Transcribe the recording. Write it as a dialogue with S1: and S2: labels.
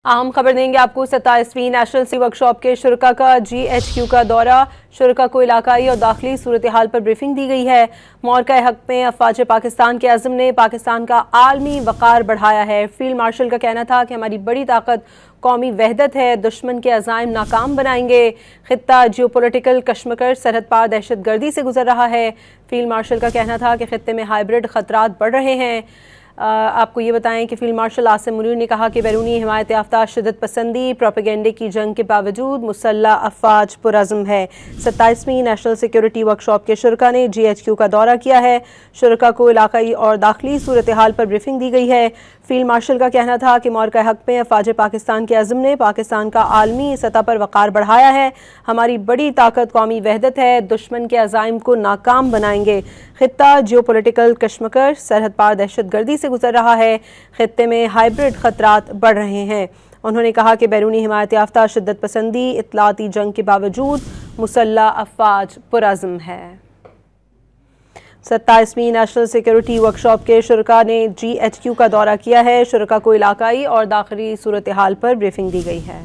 S1: अहम खबर देंगे आपको। 27वीं नेशनल सी वर्कशॉप के शुरका का GHQ का दौरा। शुरका को इलाकाई और दाखिली सूरत हाल पर ब्रीफिंग दी गई है। मौरका हक में अफवाज पाकिस्तान के आज़म ने पाकिस्तान का आलमी वक़ार बढ़ाया है। फील्ड मार्शल का कहना था कि हमारी बड़ी ताकत कौमी वहदत है, दुश्मन के अज़ाइम नाकाम बनाएंगे। खित्ता जियोपॉलिटिकल कशमकश सरहद पार दहशत गर्दी से गुजर रहा है। फील्ड मार्शल का कहना था कि खित्ते में हाइब्रिड खतरात बढ़ रहे हैं। आपको ये बताएं कि फील्ड मार्शल आसिम मुनीर ने कहा कि बैरूनी हिमायत याफ्ता शिदत पसंदी प्रोपेगेंडे की जंग के बावजूद मुसल्लह अफवाज पुरज़्म है। 27वीं नेशनल सिक्योरिटी वर्कशॉप के शुरका ने GHQ का दौरा किया है। शुरका को इलाकाई और दाखिली सूरत हाल पर ब्रीफिंग दी गई है। फील्ड मार्शल का कहना था कि मौरका हक में अफवाज पाकिस्तान के आज़म ने पाकिस्तान का आलमी सतह पर वक़ार बढ़ाया है। हमारी बड़ी ताकत कौमी वहदत है, दुश्मन के अज़ाइम को नाकाम बनाएंगे। खित्ता जियोपॉलिटिकल कशमकश सरहद पार दहशत गर्दी से गुजर रहा है। खित्ते में हाइब्रिड खतरात बढ़ रहे हैं। उन्होंने कहा कि बैरूनी हिमायत याफ्ता शिद्दत पसंदी इत्तलाती जंग के बावजूद मुसल्लह अफवाज पुरज़्म है। 27वीं नेशनल सिक्योरिटी वर्कशॉप के शुरका ने GHQ का दौरा किया है। शुरका को इलाकाई और दाखिली सूरत हाल पर ब्रीफिंग दी गई है।